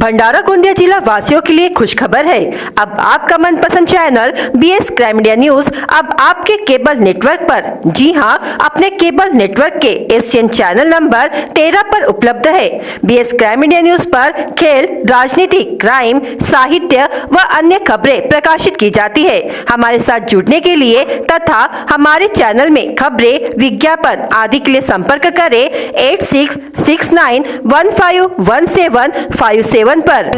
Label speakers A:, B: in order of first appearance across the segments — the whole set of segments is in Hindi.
A: भंडारा गोंदिया जिला वासियों के लिए खुशखबर है। अब आपका मनपसंद channel BS crime media news अब आपके केबल नेटवर्क पर, जी हां, अपने केबल नेटवर्क के एशियन चैनल नंबर 13 पर उपलब्ध है। BS क्राइम मीडिया न्यूज पर खेल, राजनीति, क्राइम, साहित्य व अन्य खबरें प्रकाशित की जाती है। हमारे साथ जुड़ने के लिए तथा हमारे चैनल में खबरें, विज्ञापन आदि के लिए संपर्क करें 8669151757 पर।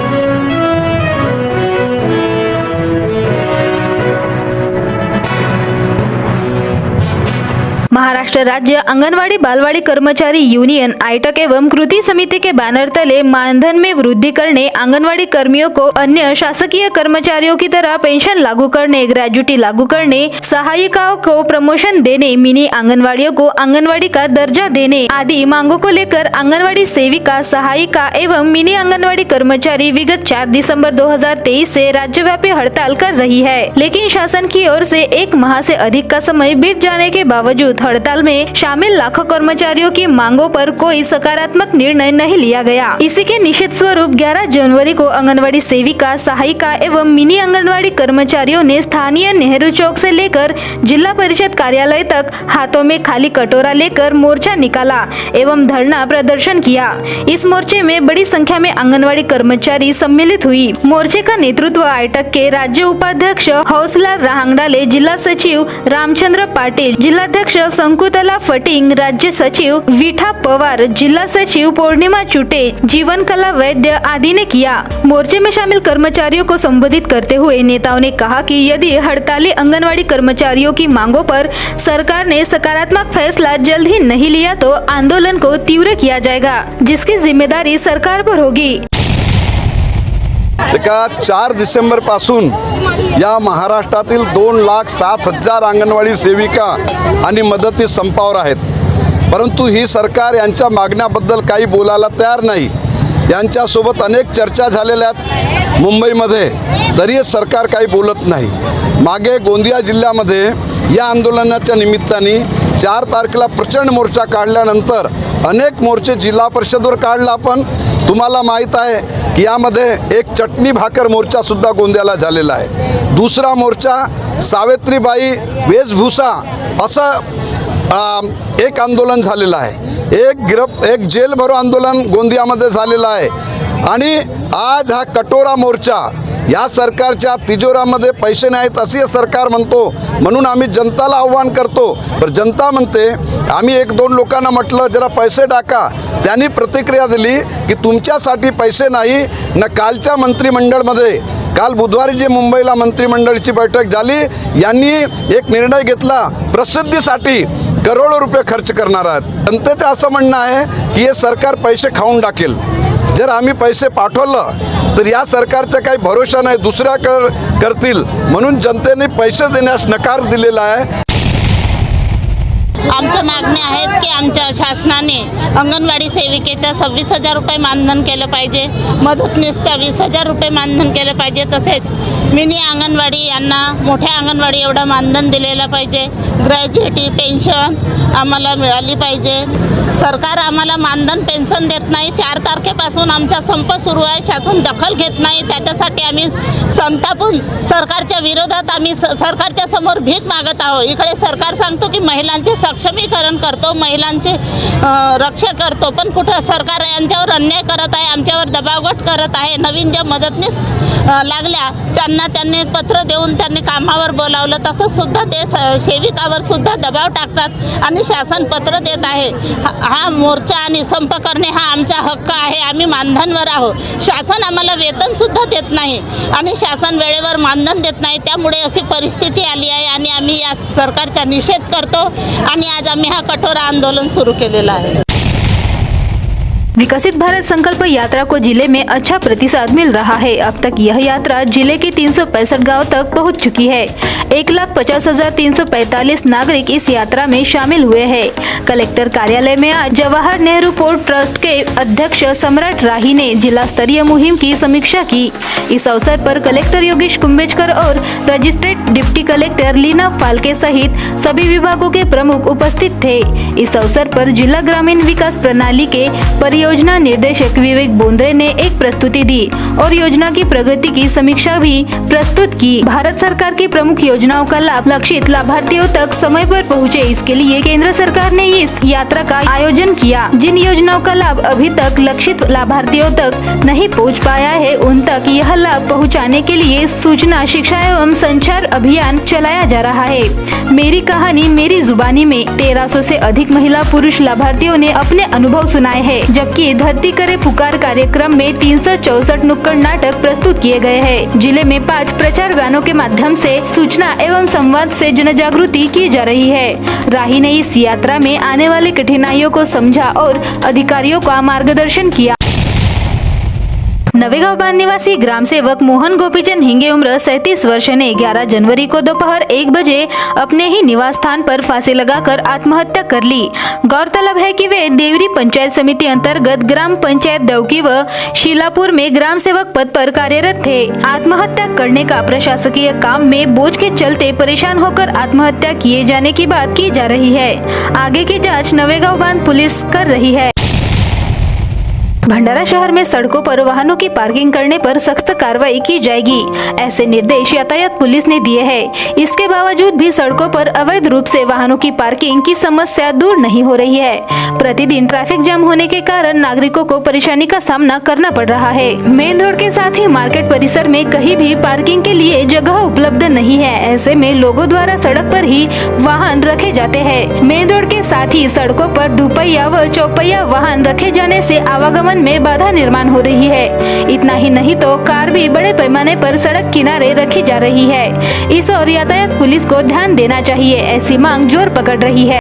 B: महाराष्ट्र राज्य आंगनवाड़ी बालवाड़ी कर्मचारी यूनियन आइटक एवं कृति समिति के बैनर तले मानधन में वृद्धि करने, आंगनवाड़ी कर्मियों को अन्य शासकीय कर्मचारियों की तरह पेंशन लागू करने, ग्रेजुटी लागू करने, सहायिकाओं को प्रमोशन देने, मिनी आंगनवाड़ियों को आंगनवाड़ी का दर्जा देने आदि मांगों को लेकर आंगनवाड़ी सेविका, सहायिका एवं मिनी आंगनवाड़ी कर्मचारी विगत 4 दिसंबर 2023 से राज्यव्यापी हड़ताल कर रही है। लेकिन शासन की ओर से 1 माह से अधिक का समय बीत जाने के बावजूद हड़ताल में शामिल लाखों कर्मचारियों की मांगों पर कोई सकारात्मक निर्णय नहीं लिया गया। इसी के निषेध स्वरूप 11 जनवरी को आंगनवाड़ी सेविका, सहायिका एवं मिनी आंगनवाड़ी कर्मचारियों ने स्थानीय नेहरू चौक से लेकर जिला परिषद कार्यालय तक हाथों में खाली कटोरा लेकर मोर्चा निकाला एवं धरना प्रदर्शन किया। इस मोर्चे में बड़ी संख्या में आंगनवाड़ी कर्मचारी सम्मिलित हुई। मोर्चे का नेतृत्व आइटक के राज्य उपाध्यक्ष हौसलाल रांगडाले, जिला सचिव रामचंद्र पाटिल, जिलाध्यक्ष संकुतला फटिंग, राज्य सचिव विठा पवार, जिला सचिव पूर्णिमा चुटे, जीवन कला वैद्य आदि ने किया। मोर्चे में शामिल कर्मचारियों को संबोधित करते हुए नेताओं ने कहा कि यदि हड़ताली आंगनवाड़ी कर्मचारियों की मांगों पर सरकार ने सकारात्मक फैसला जल्द ही नहीं लिया तो आंदोलन को तीव्र किया जाएगा, जिसकी जिम्मेदारी सरकार पर होगी।
C: 4 डिसेंबर पासून या महाराष्ट्रातील 2,07,000 अंगणवाडी सेविका आणि मदतनीस संपावर आहेत। परंतु ही सरकार यांच्या मागण्याबद्दल काही बोलायला तयार नाही। यांच्यासोबत अनेक चर्चा झालेल्या आहेत मुंबईमध्ये, तरी सरकार काही बोलत नाही। मागे गोंदिया जिल्ह्यामध्ये या आंदोलनाच्या निमित्ताने 4 तारखेला प्रचंड मोर्चा काढल्यानंतर अनेक मोर्चे जिल्हा परिषदेवर काढला। पण तुम्हाला माहीत आहे की यामध्ये एक चटणी भाकर मोर्चा सुद्धा गोंदियाला झालेला आहे। दुसरा मोर्चा सावित्रीबाई वेशभूषा असं एक आंदोलन झालेलं आहे। एक जेल भरो आंदोलन गोंदियामध्ये झालेलं आहे। आणि आज हा कटोरा मोर्चा, या सरकारच्या तिजोऱ्यामध्ये पैसे नाहीत असे सरकार म्हणतो, म्हणून आम्ही जनताला आव्हान करतो। पण जनता म्हणते, आम्ही 1-2 लोकांना म्हटलं जरा पैसे टाका, त्यांनी प्रतिक्रिया दिली की तुमच्यासाठी पैसे नाही ना। कालच्या मंत्रिमंडळमध्ये, काल बुधवारी जी मुंबईला मंत्रिमंडळाची बैठक झाली, यांनी एक निर्णय घेतला, प्रसिद्धीसाठी करोडो रुपये खर्च करणार आहेत। जनतेचं असं म्हणणं आहे की हे सरकार पैसे खाऊन टाकेल। जर आम्ही पैसे पाठवलं तर या सरकारचा काही भरोसा नाही, दुसऱ्याकडे करतील, म्हणून जनतेने पैसे देण्यास नकार दिलेला आहे।
D: आमच्या मागण्या आहेत की आमच्या शासनाने अंगणवाडी सेविकेच्या 26,000 रुपये मानधन केलं पाहिजे, मदतनीसच्या 20,000 रुपये मानधन केलं पाहिजे, तसेच मिनी अंगणवाडी यांना मोठ्या अंगणवाडी एवढं मानधन दिलेलं पाहिजे, ग्रॅज्युएटी पेन्शन आम्हाला मिळाली पाहिजे। सरकार आम्हाला मानधन पेन्शन देत नाही। 4 तारखेपासून आमचा संप सुरू आहे, शासन दखल घेत नाही। त्याच्यासाठी आम्ही संतापून सरकारच्या विरोधात आम्ही सरकारच्या समोर भीक मागत आहोत। इकडे सरकार सांगतो की महिलांचे सक्षमीकरण करतो, महिलांचे रक्षा करतो, पण कुठं सरकार यांच्यावर अन्याय करत आहे, आमच्यावर दबावगट करत आहे। नवीन ज्या मदतनीस लागल्या त्यांनी पत्र देऊन त्यांनी कामावर बोलावलं, तसंच सुद्धा ते सेविकावर सुद्धा दबाव टाकतात आणि शासन पत्र देत आहे। हा मोर्चा आणि संप करणे हा आमचा हक्क आहे। आम्ही मानधनवर आहोत। शासन आम्हाला वेतन सुद्धा देत नाही आणि शासन वेळेवर मानधन देत नाही, त्यामुळे अशी परिस्थिती आली आहे आणि आम्ही या सरकारचा निषेध करतो आणि आज आम्ही हा कठोर आंदोलन सुरू केलेला आहे।
B: विकसित भारत संकल्प यात्रा को जिले में अच्छा प्रतिसाद मिल रहा है। अब तक यह यात्रा जिले के 365 गांव तक पहुंच चुकी है। 1,50,345 नागरिक इस यात्रा में शामिल हुए हैं। कलेक्टर कार्यालय में आज जवाहर नेहरू पोर्ट ट्रस्ट के अध्यक्ष सम्राट राही ने जिला स्तरीय मुहिम की समीक्षा की। इस अवसर पर कलेक्टर योगेश कुंभेजकर और रजिस्ट्रेट डिप्टी कलेक्टर लीना फाल्के सहित सभी विभागों के प्रमुख उपस्थित थे। इस अवसर पर जिला ग्रामीण विकास प्रणाली के परियोजना योजना निर्देशक विवेक बोंद्रे ने एक प्रस्तुति दी और योजना की प्रगति की समीक्षा भी प्रस्तुत की। भारत सरकार की प्रमुख योजनाओं का लाभ लक्षित लाभार्थियों तक समय पर पहुंचे, इसके लिए केंद्र सरकार ने इस यात्रा का आयोजन किया। जिन योजनाओं का लाभ अभी तक लक्षित लाभार्थियों तक नहीं पहुंच पाया है, उन तक यह लाभ पहुंचाने के लिए सूचना, शिक्षा एवं संचार अभियान चलाया जा रहा है। मेरी कहानी मेरी जुबानी में 1300 से अधिक महिला पुरुष लाभार्थियों ने अपने अनुभव सुनाए हैं, जबकि धरती करे पुकार कार्यक्रम में 364 नुक्कड़ नाटक प्रस्तुत किए गए हैं। जिले में 5 प्रचार वाहनों के माध्यम से सूचना एवं संवाद से जन जागृति की जा रही है। राही ने इस यात्रा में आने वाली कठिनाइयों को समझा और अधिकारियों का मार्गदर्शन किया। नवेगांव बांध निवासी ग्राम सेवक मोहन गोपीचंद हिंगे उम्र 37 वर्ष ने 11 जनवरी को दोपहर 1 बजे अपने ही निवास स्थान पर फांसी लगाकर आत्महत्या कर ली। गौरतलब है कि वे देवरी पंचायत समिति अंतर्गत ग्राम पंचायत दौकी व शीलापुर में ग्राम सेवक पद पर कार्यरत थे। आत्महत्या करने का प्रशासकीय काम में बोझ के चलते परेशान होकर आत्महत्या किए जाने की बात की जा रही है। आगे की जाँच नवेगांव बांध पुलिस कर रही है। भंडारा शहर में सड़कों पर वाहनों की पार्किंग करने पर सख्त कार्रवाई की जाएगी, ऐसे निर्देश यातायात पुलिस ने दिए हैं। इसके बावजूद भी सड़कों पर अवैध रूप से वाहनों की पार्किंग की समस्या दूर नहीं हो रही है। प्रतिदिन ट्रैफिक जाम होने के कारण नागरिकों को परेशानी का सामना करना पड़ रहा है। मेन रोड के साथ ही मार्केट परिसर में कहीं भी पार्किंग के लिए जगह उपलब्ध नहीं है। ऐसे में लोगों द्वारा सड़क पर ही वाहन रखे जाते हैं। मेन रोड के साथ ही सड़कों पर दुपहिया व चौपहिया वाहन रखे जाने से आवागमन में बाधा निर्माण हो रही है। इतना ही नहीं तो कार भी बड़े पैमाने पर सड़क किनारे रखी जा रही है। इस और यातायात पुलिस को ध्यान देना चाहिए, ऐसी मांग जोर पकड़ रही है।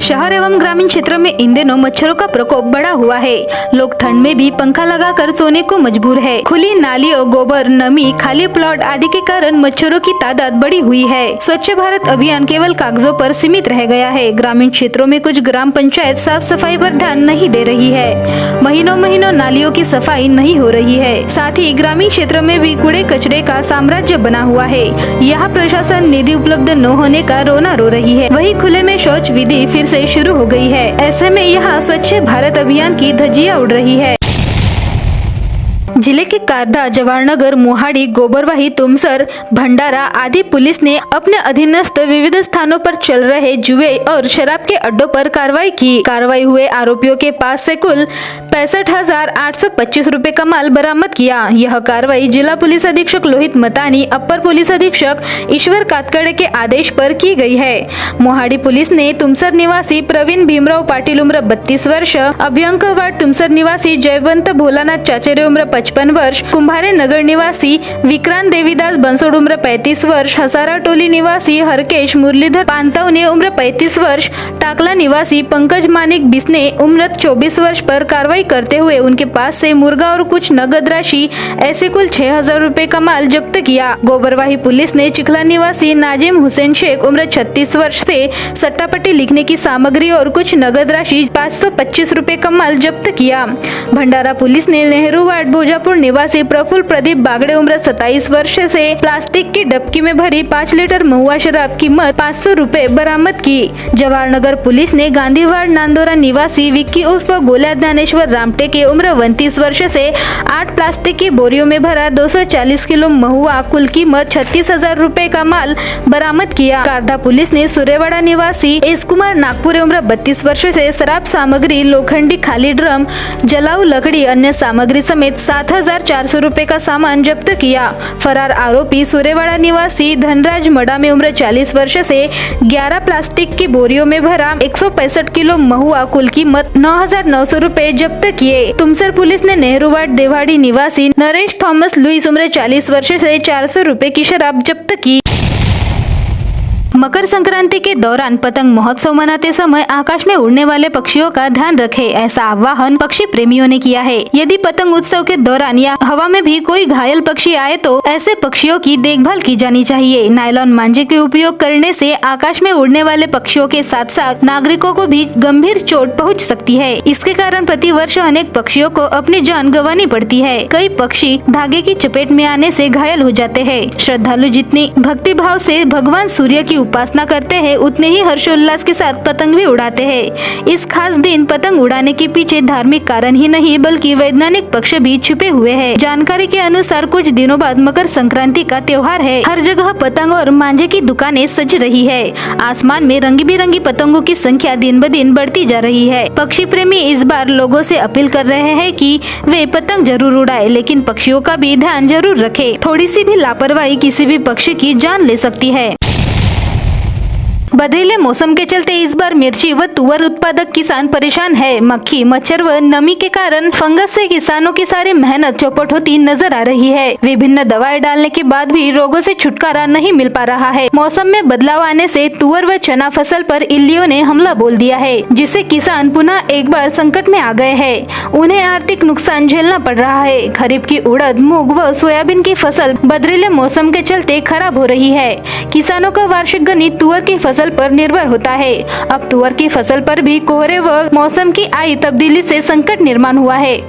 B: शहर एवं ग्रामीण क्षेत्रों में इन दिनों मच्छरों का प्रकोप बढ़ा हुआ है। लोग ठंड में भी पंखा लगाकर सोने को मजबूर है। खुली नालियों, गोबर, नमी, खाली प्लॉट आदि के कारण मच्छरों की तादाद बढ़ी हुई है। स्वच्छ भारत अभियान केवल कागजों पर सीमित रह गया है। ग्रामीण क्षेत्रों में कुछ ग्राम पंचायत साफ सफाई पर ध्यान नहीं दे रही है। महीनों महीनों नालियों की सफाई नहीं हो रही है। साथ ही ग्रामीण क्षेत्रों में भी कूड़े कचरे का साम्राज्य बना हुआ है। यहाँ प्रशासन निधि उपलब्ध न होने का रोना रो रही है। वही खुले में शौच विधि फिर से शुरू हो गई है। ऐसे में यहाँ स्वच्छ भारत अभियान की धज्जियां उड़ रही है। जिले के कारदा, जवाहरनगर, मोहाड़ी, गोबरवाही, तुमसर, भंडारा आदि पुलिस ने अपने अधीनस्थ विविध स्थानों पर चल रहे जुए और शराब के अड्डों पर कार्रवाई की। कार्रवाई हुए आरोपियों के पास से कुल 65,825 रुपए का माल बरामद किया। यह कार्रवाई जिला पुलिस अधीक्षक लोहित मतानी, अपर पुलिस अधीक्षक ईश्वर कातकड़े के आदेश पर की गई है। मोहाड़ी पुलिस ने तुमसर निवासी प्रवीण भीमराव पाटिल उम्र 32 वर्ष, अभ्यंकवाड तुमसर निवासी जयवंत भोलानाथ चाचेरे उम्र 55 वर्ष, कुंभारे नगर निवासी विक्रांत देवीदास बंसोड उम्र 35 वर्ष, हसारा टोली निवासी हरकेश मुरलीधर पांतवने उम्र 35 वर्ष, टाकला निवासी पंकज मानिक बिस्ने उम्र 24 वर्ष पर कार्रवाई करते हुए उनके पास से मुर्गा और कुछ नगद राशि ऐसे कुल 6,000 रुपए का माल जब्त किया। गोबरवाही पुलिस ने चिखला निवासी नाजिम हुसैन शेख उम्र 36 वर्ष से सट्टापट्टी लिखने की सामग्री और कुछ नगद राशि 525 रुपए का माल जब्त किया। भंडारा पुलिस ने नेहरू वार्ड भोजापुर निवासी प्रफुल्ल प्रदीप बागड़े उम्र 27 वर्ष से प्लास्टिक की डबकी में भरी 5 लीटर महुआ शराब कीमत 500 रुपए बरामद की। जवाहरनगर पुलिस ने गांधीवाड़ नांदोरा निवासी विक्की उर्फ गोल्या ज्ञानेश्वर रामटेके उम्र 29 वर्ष से 8 प्लास्टिक की बोरियों में भरा 240 किलो महुआ कुल कीमत 36,000 रुपए का माल बरामद किया। कारदा पुलिस ने सुरेवाड़ा निवासी एस कुमार नागपुरे उम्र 32 वर्ष से शराब सामग्री, लोखंडी खाली ड्रम, जलाऊ लकड़ी, अन्य सामग्री समेत 7,400 रुपए का सामान जब्त किया। फरार आरोपी सुरेवाड़ा निवासी धनराज मडामे उम्र 40 वर्ष से 11 प्लास्टिक की बोरियों में भरा 165 किलो महुआ कुल कीमत 9,900 रुपए जब्त किए। तुमसर पुलिस ने नेहरूवाड़ देवाड़ी निवासी नरेश थॉमस लुइस उम्र 40 वर्ष से 400 रुपए की शराब जब्त की। मकर संक्रांति के दौरान पतंग महोत्सव मनाते समय आकाश में उड़ने वाले पक्षियों का ध्यान रखें, ऐसा आह्वान पक्षी प्रेमियों ने किया है। यदि पतंग उत्सव के दौरान या हवा में भी कोई घायल पक्षी आए तो ऐसे पक्षियों की देखभाल की जानी चाहिए। नायलॉन मांझे के उपयोग करने से आकाश में उड़ने वाले पक्षियों के साथ साथ नागरिकों को भी गंभीर चोट पहुँच सकती है। इसके कारण प्रति वर्ष अनेक पक्षियों को अपनी जान गंवानी पड़ती है। कई पक्षी धागे की चपेट में आने से घायल हो जाते हैं। श्रद्धालु जितनी भक्ति भाव से भगवान सूर्य की उपासना करते हैं उतने ही हर्षोल्लास के साथ पतंग भी उड़ाते हैं। इस खास दिन पतंग उड़ाने के पीछे धार्मिक कारण ही नहीं बल्कि वैज्ञानिक पक्ष भी छुपे हुए हैं। जानकारी के अनुसार कुछ दिनों बाद मकर संक्रांति का त्योहार है। हर जगह पतंग और मांझे की दुकानें सज रही है। आसमान में रंग बिरंगी पतंगों की संख्या दिन ब दिन बढ़ती जा रही है। पक्षी प्रेमी इस बार लोगों से अपील कर रहे हैं कि वे पतंग जरूर उड़ाएं, लेकिन पक्षियों का भी ध्यान जरूर रखें। थोड़ी सी भी लापरवाही किसी भी पक्षी की जान ले सकती है। बदले मौसम के चलते इस बार मिर्ची व तुअर उत्पादक किसान परेशान है। मक्खी, मच्छर व नमी के कारण फंगस से किसानों की सारी मेहनत चौपट होती नजर आ रही है। विभिन्न दवाएं डालने के बाद भी रोगों से छुटकारा नहीं मिल पा रहा है। मौसम में बदलाव आने से तुअर व चना फसल पर इल्लियों ने हमला बोल दिया है, जिससे किसान पुनः एक बार संकट में आ गए हैं। उन्हें आर्थिक नुकसान झेलना पड़ रहा है। खरीफ की उड़द, मूंग व सोयाबीन की फसल बदले मौसम के चलते खराब हो रही है। किसानों का वार्षिक गणित तुअर की फसल पर निर्भर होता है। अब तुअर की फसल पर भी कोहरे व मौसम की आई तब्दीली से संकट निर्माण हुआ है।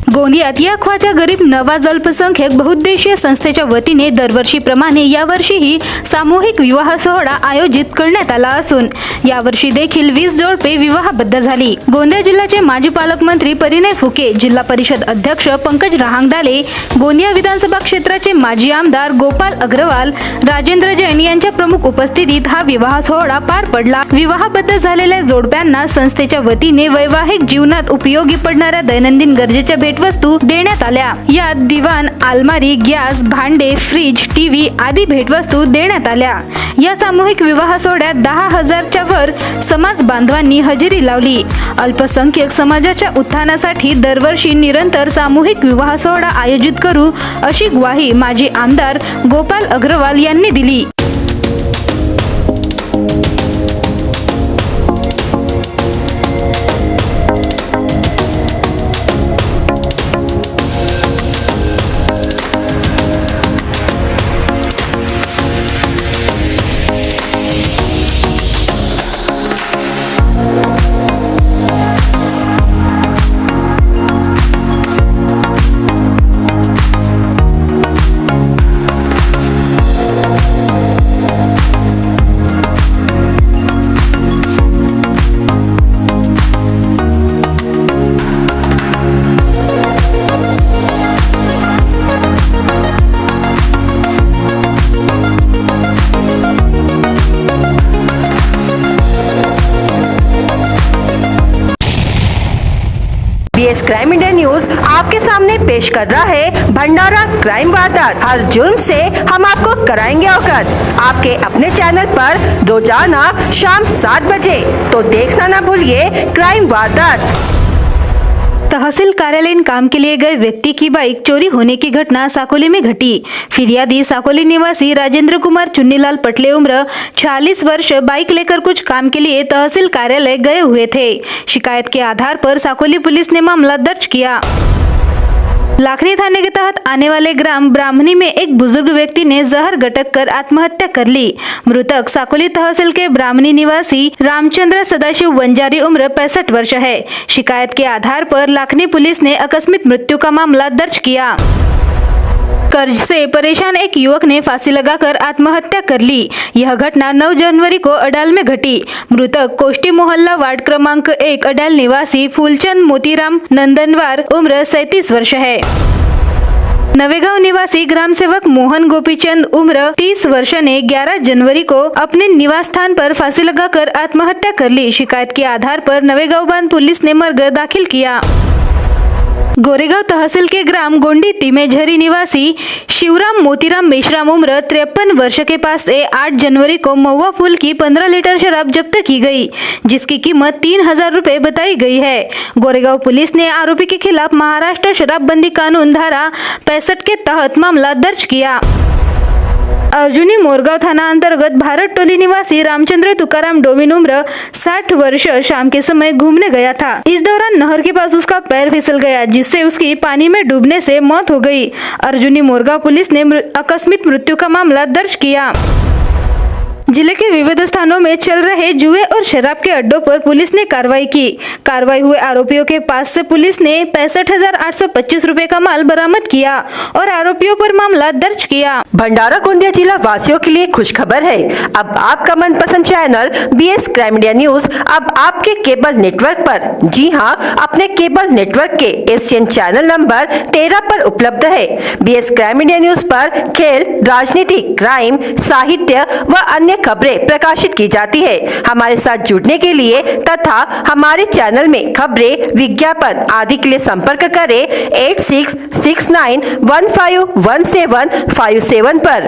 B: गोंदियात या ख्वाजा गरीब नवाज अल्पसंख्यक बहुउद्देशीय संस्थेच्या वतीने दरवर्षीप्रमाणे यावर्षीही सामूहिक विवाह सोहळा आयोजित करण्यात आला असून यावर्षी देखील 20 जोडपे विवाहबद्ध झाली। गोंदिया जिल्ह्याचे माजी पालकमंत्री परिणय फुके, जिल्हा परिषद अध्यक्ष पंकज रहांगडाले, गोंदिया विधानसभा क्षेत्राचे माजी आमदार गोपाल अग्रवाल, राजेंद्र जैन यांच्या प्रमुख उपस्थितीत हा विवाह सोहळा पार पडला। विवाहबद्ध झालेल्या जोडप्यांना संस्थेच्या वतीने वैवाहिक जीवनात उपयोगी पडणाऱ्या दैनंदिन गरजेच्या भेटवस्तू देण्यात आल्या। यात दिवाण, अलमारी, गॅस, भांडे, फ्रीज, टीव्ही आदी भेटवस्तू देण्यात आल्या। या सामूहिक विवाह सोहळ्यात 10,000च्या वर समाज बांधवांनी हजेरी लावली। अल्पसंख्याक समाजाच्या उत्थानासाठी दरवर्षी निरंतर सामूहिक विवाह सोहळा आयोजित करू अशी ग्वाही माजी आमदार गोपाल अग्रवाल यांनी दिली।
A: बीएस क्राइम इंडिया न्यूज आपके सामने पेश कर रहा है भंडारा क्राइम वारदात। हर जुर्म से हम आपको कराएंगे अवगत। आपके अपने चैनल पर रोजाना शाम 7 बजे, तो देखना ना भूलिए क्राइम वारदात।
B: तहसील कार्यालयीन काम के लिए गए व्यक्ति की बाइक चोरी होने की घटना साकोली में घटी। फिरियादी साकोली निवासी राजेंद्र कुमार चुन्नीलाल पटले उम्र 46 वर्ष बाइक लेकर कुछ काम के लिए तहसील कार्यालय गए हुए थे। शिकायत के आधार पर साकोली पुलिस ने मामला दर्ज किया। लाखनी थाने के तहत आने वाले ग्राम ब्राह्मणी में एक बुजुर्ग व्यक्ति ने जहर गटक कर आत्महत्या कर ली। मृतक साकोली तहसील के ब्राह्मणी निवासी रामचंद्र सदाशिव वंजारी उम्र 65 वर्ष है। शिकायत के आधार पर लाखनी पुलिस ने आकस्मिक मृत्यु का मामला दर्ज किया। कर्ज से परेशान एक युवक ने फांसी लगाकर आत्महत्या कर ली। यह घटना 9 जनवरी को अडाल में घटी। मृतक कोष्टी मोहल्ला वार्ड क्रमांक 1 अडाल निवासी फूलचंद मोतीराम नंदनवार उम्र 37 वर्ष है। नवेगांव निवासी ग्राम सेवक मोहन गोपीचंद उम्र 30 वर्ष ने 11 जनवरी को अपने निवास स्थान पर फांसी लगाकर आत्महत्या कर ली। शिकायत के आधार पर नवेगांव बांध पुलिस ने मर्ग दाखिल किया। गोरेगांव तहसील के ग्राम गोंडी तिमेझरी निवासी शिवराम मोतीराम मेश्राम उम्र 53 वर्ष के पास से 8 जनवरी को महुआ फूल की 15 लीटर शराब जब्त की गई, जिसकी कीमत 3,000 रुपए बताई गई है। गोरेगांव पुलिस ने आरोपी के खिलाफ महाराष्ट्र शराबबंदी कानून धारा 65 के तहत मामला दर्ज किया। अर्जुनी मोरगांव थाना अंतर्गत भारत टोली निवासी रामचंद्र तुकाराम डोमिन उम्र 60 वर्ष शाम के समय घूमने गया था। इस दौरान नहर के पास उसका पैर फिसल गया, जिससे उसकी पानी में डूबने से मौत हो गई। अर्जुनी मोरगांव पुलिस ने आकस्मिक मृत्यु का मामला दर्ज किया।
A: 20 क्राइम इंडिया न्यूज आपके सामने पेश कर रहा है भंडारा क्राइम वारदात। हर जुर्म से हम आपको कराएंगे अवगत। आपके अपने चैनल पर रोजाना शाम 7 बजे, तो देखना ना भूलिए क्राइम वारदात।
B: जिले के विविध स्थानों में चल रहे जुए और शराब के अड्डों पर पुलिस ने कार्रवाई की। कार्रवाई हुए आरोपियों के पास से पुलिस ने 65,825 रुपए का माल बरामद किया और आरोपियों पर मामला दर्ज किया।
A: भंडारा गोंदिया जिला वासियों के लिए खुश खबर है। अब आपका मनपसंद channel BS crime India news अब आपके केबल नेटवर्क पर, जी हां, अपने केबल नेटवर्क के एशियन चैनल नंबर 13 पर उपलब्ध है। BS क्राइम इंडिया न्यूज पर खेल, राजनीति, क्राइम, साहित्य व अन्य खबरें प्रकाशित की जाती है। हमारे साथ जुड़ने के लिए तथा हमारे चैनल में खबरें, विज्ञापन आदि के लिए संपर्क करें 8669151757 पर।